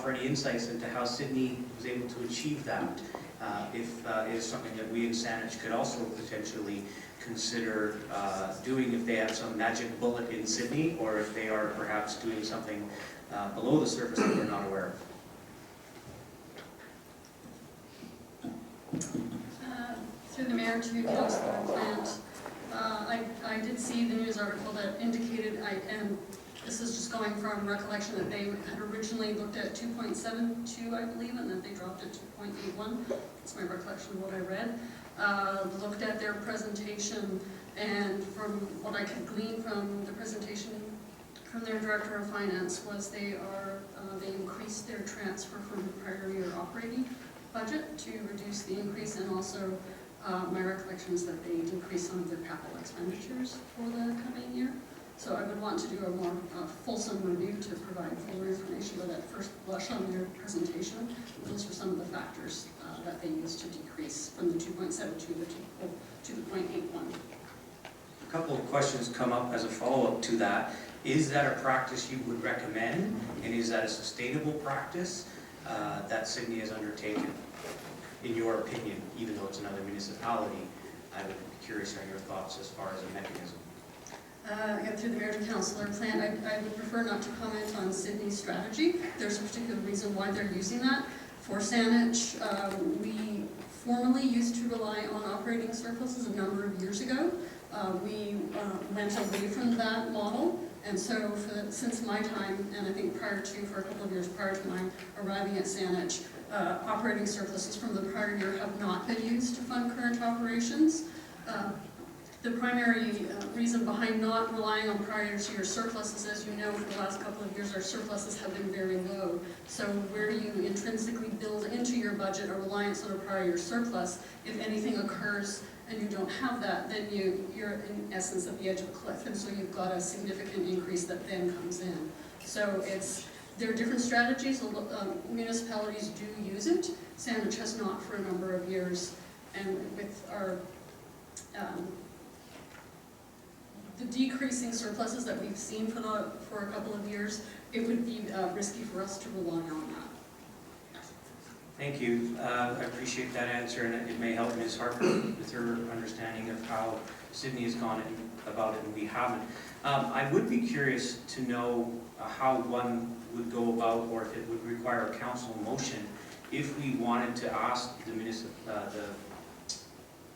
offer any insights into how Sydney was able to achieve that. If it is something that we in Saanich could also potentially consider doing if they have some magic bullet in Sydney, or if they are perhaps doing something below the surface that we're not aware of. Through the mayor to Councillor Plant, I did see the news article that indicated, and this is just going from recollection, that they had originally looked at 2.72, I believe, and that they dropped it to 2.81. That's my recollection of what I read. Looked at their presentation, and from what I could glean from the presentation from their director of finance was they increased their transfer from the prior year operating budget to reduce the increase, and also my recollection is that they decreased some of their capital expenditures for the coming year. So I would want to do a more fulsome review to provide fuller information, but at first blush on their presentation, those were some of the factors that they used to decrease from the 2.72 to the 0.81. A couple of questions come up as a follow-up to that. Is that a practice you would recommend, and is that a sustainable practice that Sydney has undertaken, in your opinion, even though it's another municipality? I would be curious on your thoughts as far as a mechanism. Through the mayor to Councillor Plant, I would prefer not to comment on Sydney's strategy. There's a particular reason why they're using that. For Saanich, we formerly used to rely on operating surpluses a number of years ago. We went away from that model, and so since my time, and I think for a couple of years prior to my arriving at Saanich, operating surpluses from the prior year have not been used to fund current operations. The primary reason behind not relying on prior year surpluses, as you know, for the last couple of years, our surpluses have been very low. So where do you intrinsically build into your budget a reliance on a prior year surplus? If anything occurs and you don't have that, then you're in essence at the edge of a cliff, and so you've got a significant increase that then comes in. So there are different strategies. Municipalities do use it. Saanich has not for a number of years, and with our the decreasing surpluses that we've seen for a couple of years, it would be risky for us to rely on that. Thank you. I appreciate that answer, and it may help Ms. Harper with her understanding of how Sydney has gone about it and we haven't. I would be curious to know how one would go about, or if it would require a council motion, if we wanted to ask the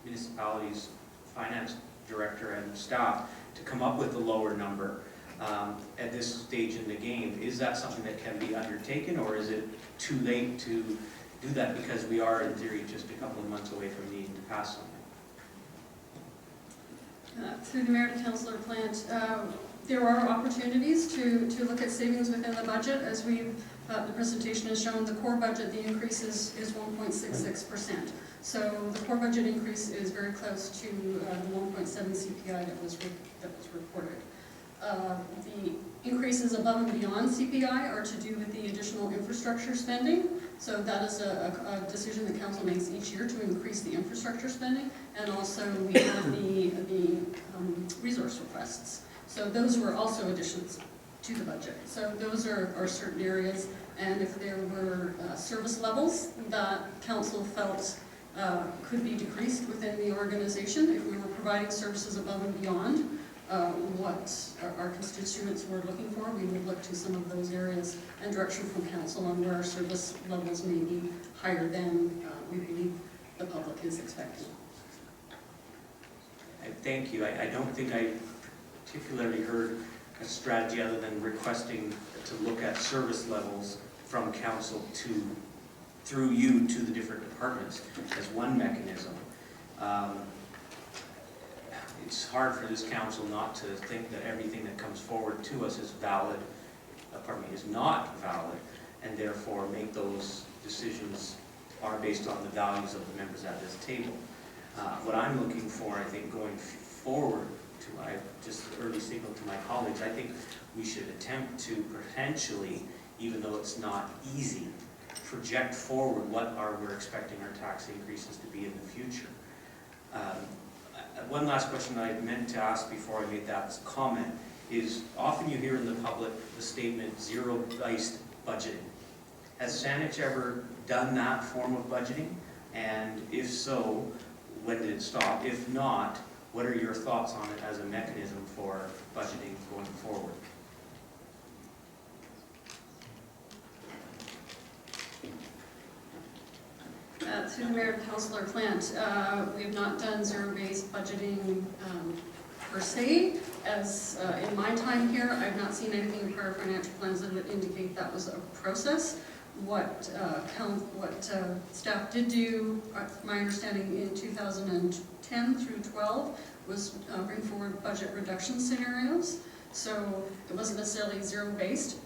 municipality's finance director and staff to come up with a lower number at this stage in the game. Is that something that can be undertaken, or is it too late to do that because we are in theory just a couple of months away from needing to pass something? Through the mayor to Councillor Plant, there are opportunities to look at savings within the budget. As the presentation has shown, the core budget, the increase is 1.66%. So the core budget increase is very close to the 1.7 CPI that was reported. The increases above and beyond CPI are to do with the additional infrastructure spending. So that is a decision the council makes each year to increase the infrastructure spending. And also we have the resource requests. So those were also additions to the budget. So those are certain areas. And if there were service levels that council felt could be decreased within the organization, if we were providing services above and beyond what our constituents were looking for, we would look to some of those areas and direction from council on where our service levels may be higher than we believe the public is expecting. Thank you. I don't think I particularly heard a strategy other than requesting to look at service levels from council through you to the different departments as one mechanism. It's hard for this council not to think that everything that comes forward to us is valid, is not valid, and therefore make those decisions are based on the values of the members at this table. What I'm looking for, I think, going forward, just early signal to my colleagues, I think we should attempt to potentially, even though it's not easy, project forward what we're expecting our tax increases to be in the future. One last question I meant to ask before I made that comment is, often you hear in the public the statement zero-based budgeting. Has Saanich ever done that form of budgeting? And if so, when did it stop? If not, what are your thoughts on it as a mechanism for budgeting going forward? Through the Mayor and Councillor Plant, we have not done zero-based budgeting per se. As in my time here, I've not seen anything in prior financial plans that would indicate that was a process. What staff did do, my understanding in 2010 through 12, was bring forward budget reduction scenarios. So it wasn't necessarily zero-based,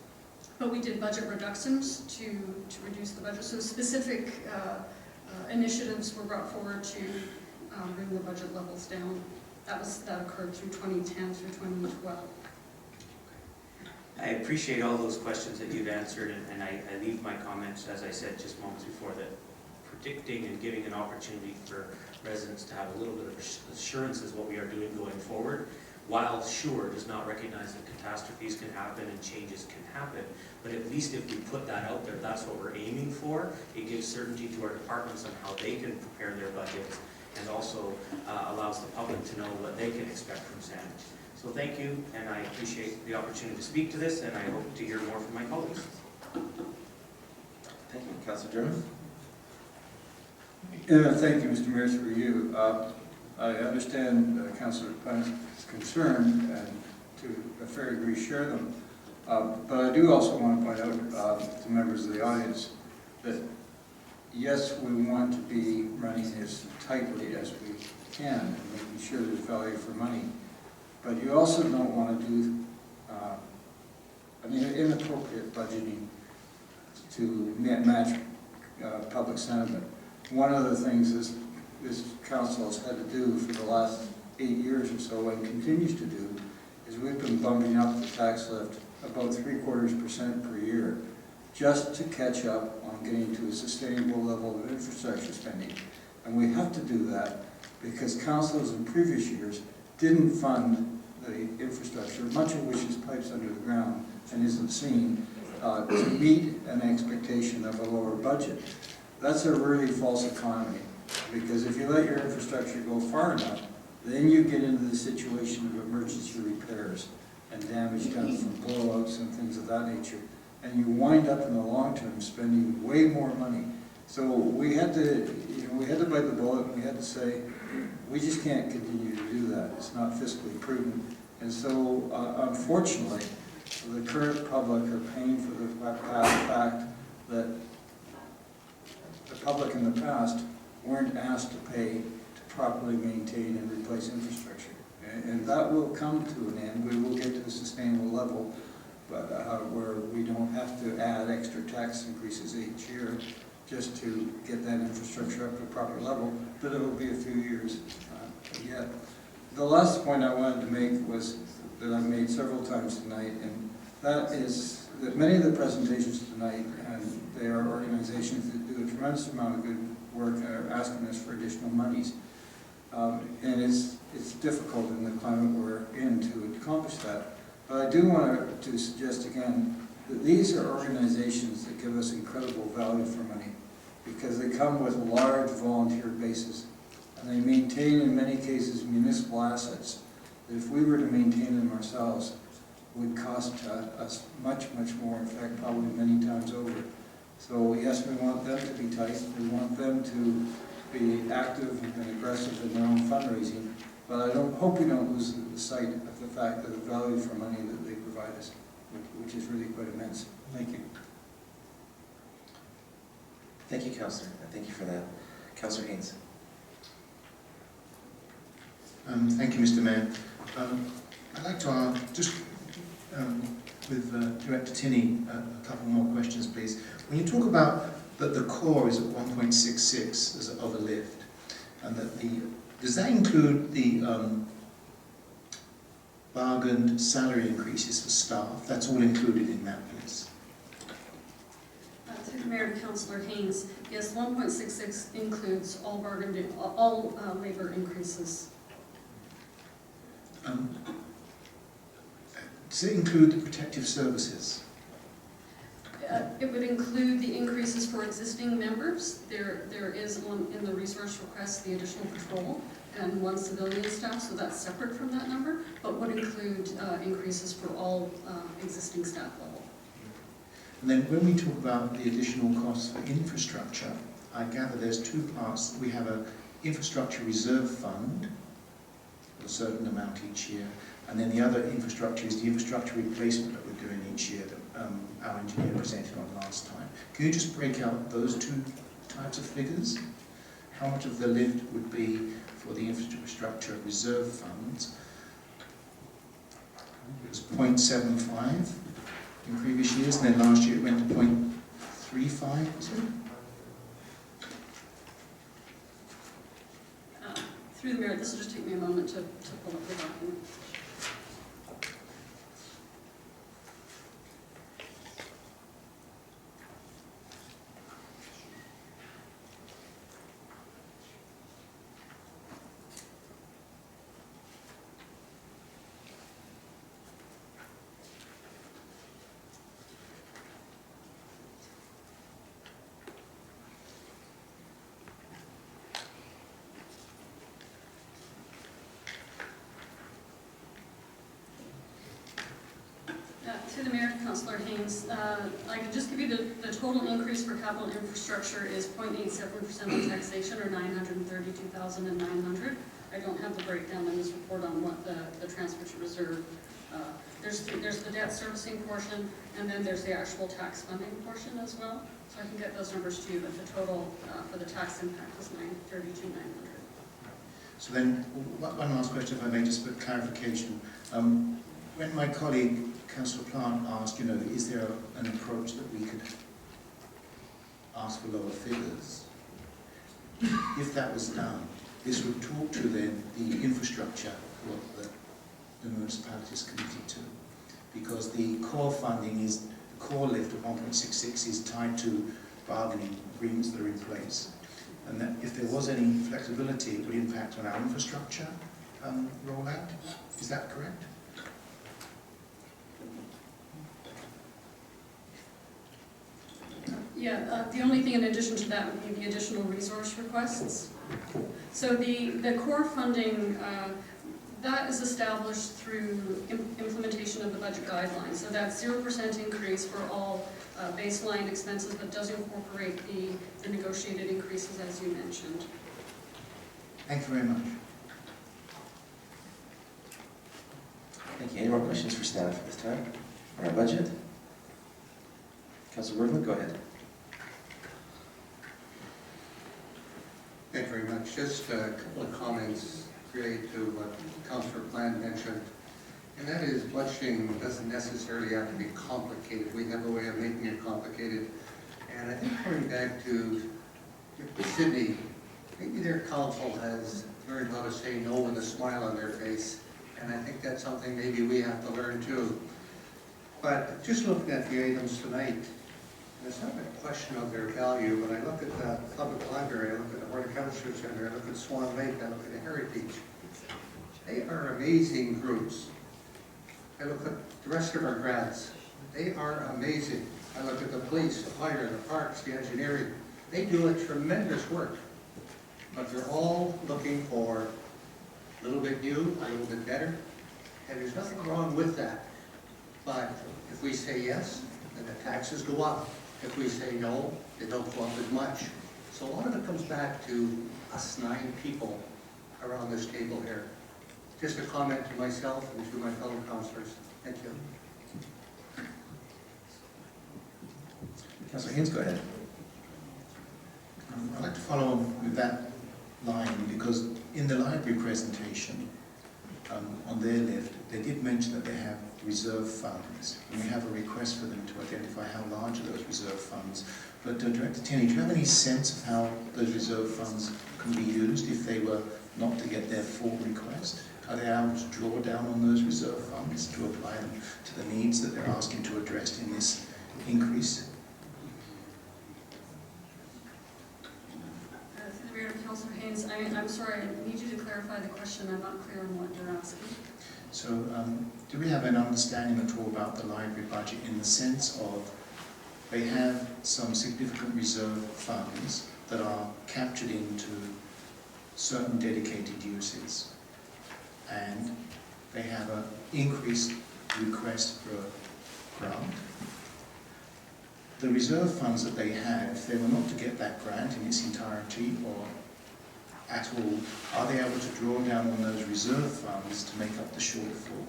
but we did budget reductions to reduce the budget. So specific initiatives were brought forward to bring the budget levels down. That occurred through 2010 through 2012. I appreciate all those questions that you've answered, and I leave my comments, as I said just moments before, that predicting and giving an opportunity for residents to have a little bit of assurance is what we are doing going forward. While sure does not recognize that catastrophes can happen and changes can happen, but at least if we put that out there, that's what we're aiming for. It gives certainty to our departments on how they can prepare their budgets, and also allows the public to know what they can expect from Saanich. So thank you, and I appreciate the opportunity to speak to this, and I hope to hear more from my colleagues. Thank you. Councilor German? Thank you, Mr. Mayor, through you. I understand Councilor Plant's concern, and to a fair degree share them. But I do also want to point out to members of the audience that yes, we want to be running as tightly as we can and making sure there's value for money. But you also don't want to do inappropriate budgeting to match public sentiment. One of the things this council has had to do for the last 8 years or so, and continues to do, is we've been bumping up the tax lift about 0.75% per year, just to catch up on getting to a sustainable level of infrastructure spending. And we have to do that because councils in previous years didn't fund the infrastructure, much of which is pipes under the ground and isn't seen, to meet an expectation of a lower budget. That's a really false economy, because if you let your infrastructure go far enough, then you get into the situation of emergency repairs and damage done from blowouts and things of that nature. And you wind up in the long term spending way more money. So we had to bite the bullet, and we had to say, we just can't continue to do that. It's not fiscally prudent. And so, unfortunately, the current public are paying for the fact that the public in the past weren't asked to pay to properly maintain and replace infrastructure. And that will come to an end. We will get to a sustainable level, but where we don't have to add extra tax increases each year just to get that infrastructure up to a proper level, but it'll be a few years yet. The last point I wanted to make was that I've made several times tonight, and that is that many of the presentations tonight, and they are organizations that do a tremendous amount of good work and are asking us for additional monies. And it's difficult in the climate we're in to accomplish that. But I do want to suggest again that these are organizations that give us incredible value for money, because they come with large volunteer bases, and they maintain in many cases municipal assets that if we were to maintain them ourselves would cost us much, much more, in fact probably many times over. So yes, we want them to be tight, we want them to be active and aggressive in their own fundraising, but I hope we don't lose the sight of the fact that the value for money that they provide us, which is really quite immense. Thank you. Thank you, Councillor. Thank you for that. Councillor Haynes. Thank you, Mr. Mayor. I'd like to just with Director Tinney a couple more questions, please. When you talk about that the core is at 1.66 of a lift, and that does that include the bargained salary increases for staff? That's all included in that, please. Through the Mayor and Councillor Haynes, yes, 1.66 includes all labor increases. Does it include the protective services? It would include the increases for existing members. There is in the resource request the additional patrol and 1 civilian staff, so that's separate from that number, but would include increases for all existing staff level. And then when we talk about the additional costs for infrastructure, I gather there's 2 parts. We have an infrastructure reserve fund, a certain amount each year, and then the other infrastructure is the infrastructure replacement that we're doing each year that our engineer presented on last time. Can you just break out those 2 types of figures? How much of the lift would be for the infrastructure reserve funds? It was 0.75 in previous years, and then last year it went to 0.35, was it? Through the mayor, this will just take me a moment to pull up the document. To the Mayor, Councillor Haynes, I can just give you the total increase for capital infrastructure is 0.87% on taxation, or 932,900. I don't have the breakdown in this report on what the transportation reserve. There's the debt servicing portion, and then there's the actual tax funding portion as well. So I can get those numbers to you, but the total for the tax impact is 932,900. So then, one last question, if I may, just for clarification. When my colleague, Councillor Plant, asked, is there an approach that we could ask for lower figures? If that was done, this would talk to then the infrastructure, what the municipalities committed to. Because the core funding is, the core lift of 1.66 is tied to bargaining agreements that are in place. And that if there was any flexibility, it would impact on our infrastructure rollout. Is that correct? Yeah, the only thing in addition to that would be the additional resource requests. So the core funding, that is established through implementation of the budget guidelines. So that's 0% increase for all baseline expenses, but does incorporate the negotiated increases as you mentioned. Thank you very much. Thank you. Any more questions for staff at this time on our budget? Councillor Bergman, go ahead. Thank you very much. Just a couple of comments related to what Councillor Plant mentioned. And that is, budgeting doesn't necessarily have to be complicated. We have a way of making it complicated. And I think coming back to Sydney, maybe their council has learned how to say no with a smile on their face. And I think that's something maybe we have to learn too. But just looking at the items tonight, and it's not a question of their value, but I look at the public library, I look at the Horticulture Center, I look at Swan Lake, I look at the Heritage. They are amazing groups. I look at the rest of our grads. They are amazing. I look at the police, the fire, the parks, the engineering. They do a tremendous work. But they're all looking for a little bit new, a little bit better. And there's nothing wrong with that. But if we say yes, then the taxes go up. If we say no, they don't go up as much. So a lot of it comes back to us 9 people around this table here. Just a comment to myself and to my fellow councillors. Thank you. Councillor Haynes, go ahead. I'd like to follow on with that line, because in the library presentation, on their lift, they did mention that they have reserve funds, and we have a request for them to identify how large are those reserve funds. But Director Tierney, do you have any sense of how those reserve funds can be used if they were not to get their full request? Are they able to draw down on those reserve funds to apply them to the needs that they're asking to address in this increase? Through the Mayor, Councillor Haynes, I'm sorry, I need you to clarify the question. I'm not clear on what you're asking. So do we have an understanding at all about the library budget in the sense of they have some significant reserve funds that are captured into certain dedicated uses. And they have an increased request for a grant. The reserve funds that they have, if they were not to get that grant in its entirety or at all, are they able to draw down on those reserve funds to make up the shortfall?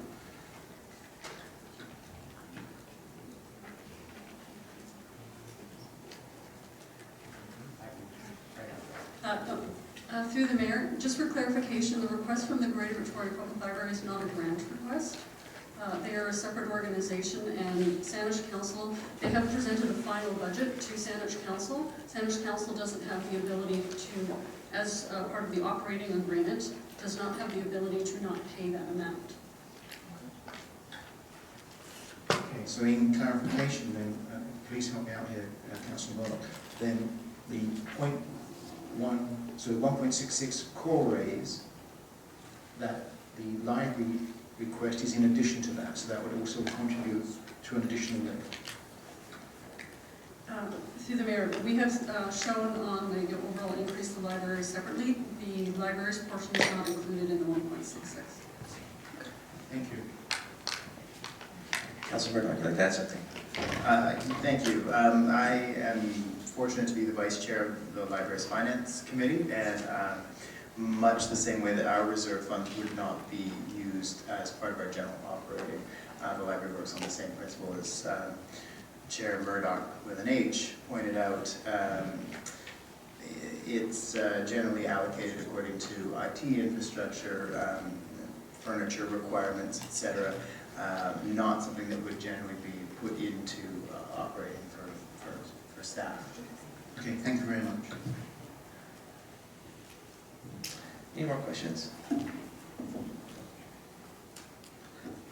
Through the mayor, just for clarification, the request from the Greater Victoria Public Library is not a grant request. They are a separate organization, and Saanich Council, they have presented a final budget to Saanich Council. Saanich Council doesn't have the ability to, as part of the operating agreement, does not have the ability to not pay that amount. Okay, so in clarification then, please help me out here, Councillor Murdoch, then the 1.66 core raise, that the library request is in addition to that, so that would also contribute to an additional levy. Through the mayor, we have shown on the overall increase of the library separately. The library's portion is not included in the 1.66. Thank you. Councilor Murdoch, would you like to add something? Thank you. I am fortunate to be the vice chair of the Library's Finance Committee, and much the same way that our reserve funds would not be used as part of our general operating, the library works on the same principle as Chair Murdoch with an H pointed out. It's generally allocated according to IT infrastructure, furniture requirements, etc. Not something that would generally be put into operating for staff. Okay, thank you very much. Any more questions?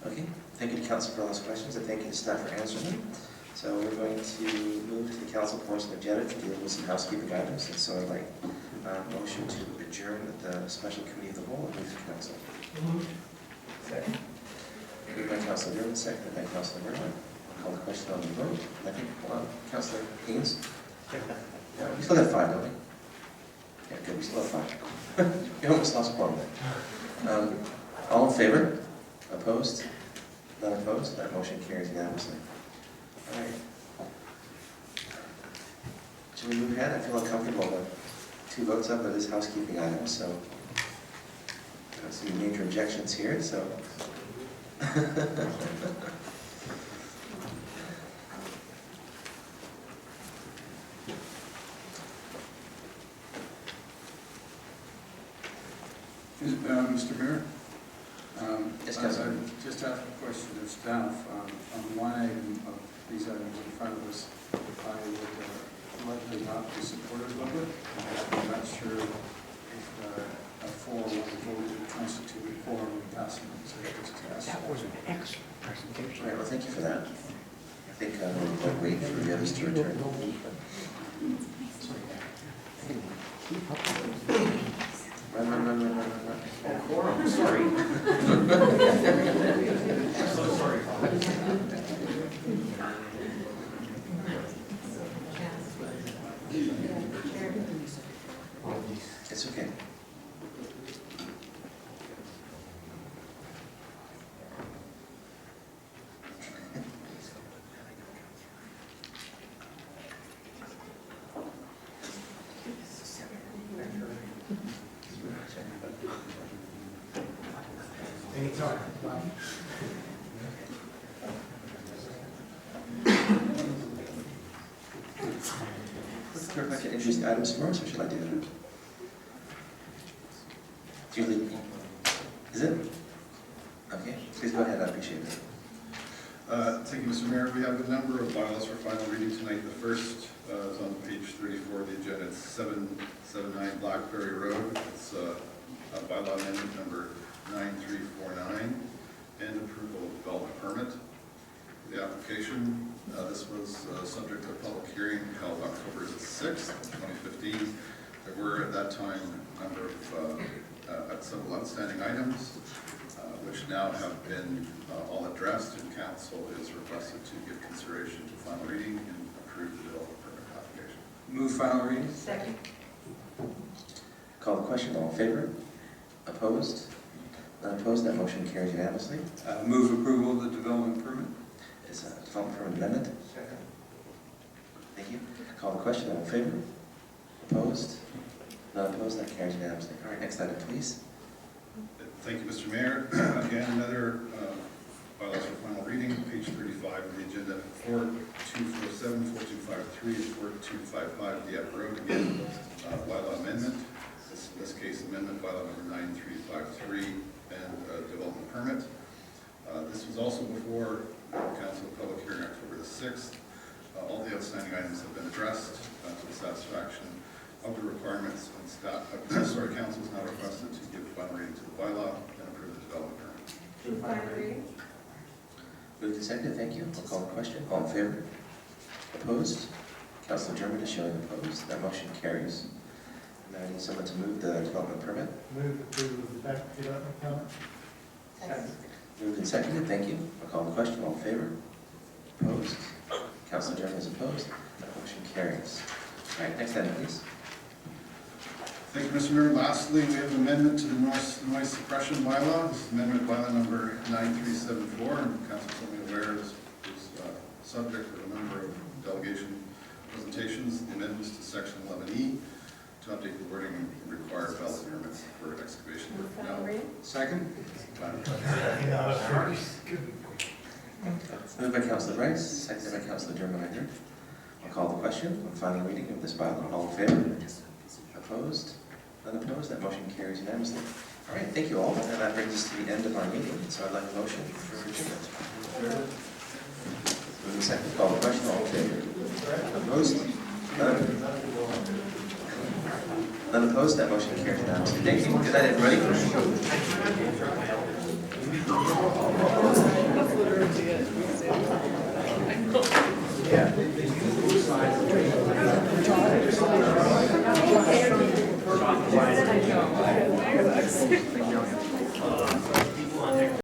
Okay, thank you to council for all those questions, and thank you to staff for answering them. So we're going to move to the council portion of the agenda to deal with some housekeeping items, and so I'd like a motion to adjourn the special committee of the whole of the council. Second. Moved by Councilor Durban, seconded by Councilor Murdoch. I'll call the question on the vote. I think, hold on, Councilor Haynes? Yeah, we still have 5, don't we? Yeah, good, we still have 5. We almost lost quorum there. All in favor? Opposed? None opposed? That motion carries unanimously. All right. Should we move ahead? I feel uncomfortable with 2 votes up on this housekeeping item, so I don't see any major objections here, so. Mr. Mayor? Yes, Councilor. I just have a question of staff. On one item of these items in front of us, I would likely not be supportive of it. I'm not sure if a 4-1 vote would constitute a quorum in passing it. So just to ask That was an excellent presentation. All right, well, thank you for that. I think we'll wait for the others to return. Run. Oh, quorum, sorry. I'm so sorry. It's okay. Anytime. Clerk, I can introduce the items first, or should I do that? Julie, is it? Okay, please go ahead, I appreciate it. Thank you, Mr. Mayor. We have a number of bylaws for final reading tonight. The first is on page 34 of the agenda. It's 779 Blackberry Road. It's a bylaw amendment number 9349 and approval of development permit. The application, this was subject to a public hearing held October 6th, 2015. There were at that time a number of several outstanding items, which now have been all addressed, and council is requested to give consideration to final reading and approve approve the development permit application. Move final reading. Second. Call the question, all in favor? Opposed? None opposed, that motion carries unanimously. Move approval of the development permit. Is a development permit amendment? Second. Thank you. Call the question, all in favor? Opposed? None opposed, that carries unanimously. All right, next item, please. Thank you, Mr. Mayor. Again, another bylaws for final reading, page 35 of the agenda, 4247, 4253, and 4255, Dieppe Road. Again, bylaw amendment. In this case, amendment bylaw number 9353 and development permit. This was also before council public hearing October the 6th. All the outstanding items have been addressed to the satisfaction of the requirements, and staff, council is now requested to give final reading to the bylaw and approve the development permit. Move final reading. Moved and seconded, thank you. I'll call the question. All in favor? Opposed? Councilor German is showing opposed. That motion carries. Now I need someone to move the development permit. Move approval of the development permit. Second. Moved and seconded, thank you. I'll call the question. All in favor? Opposed? Councilor German is opposed. That motion carries. All right, next item, please. Thank you, Mr. Mayor. Lastly, we have an amendment to the noise suppression bylaw. This is amendment bylaw number 9374, and council is certainly aware is subject of a number of delegation presentations. The amendments to section 11E to update the wording and require valid permits for excavation Move work. final reading. Second. Moved by Councilor Rice, seconded by Councilor German, I heard. I'll call the question on final reading of this bylaw. All in favor? Opposed? None opposed? That motion carries unanimously. All right, thank you all, and that brings us to the end of our meeting, so I'd like a motion for adjournment. Moved and seconded, call the question, all in favor? Opposed? None opposed? That motion carries unanimously. Thank you. Good night, everybody.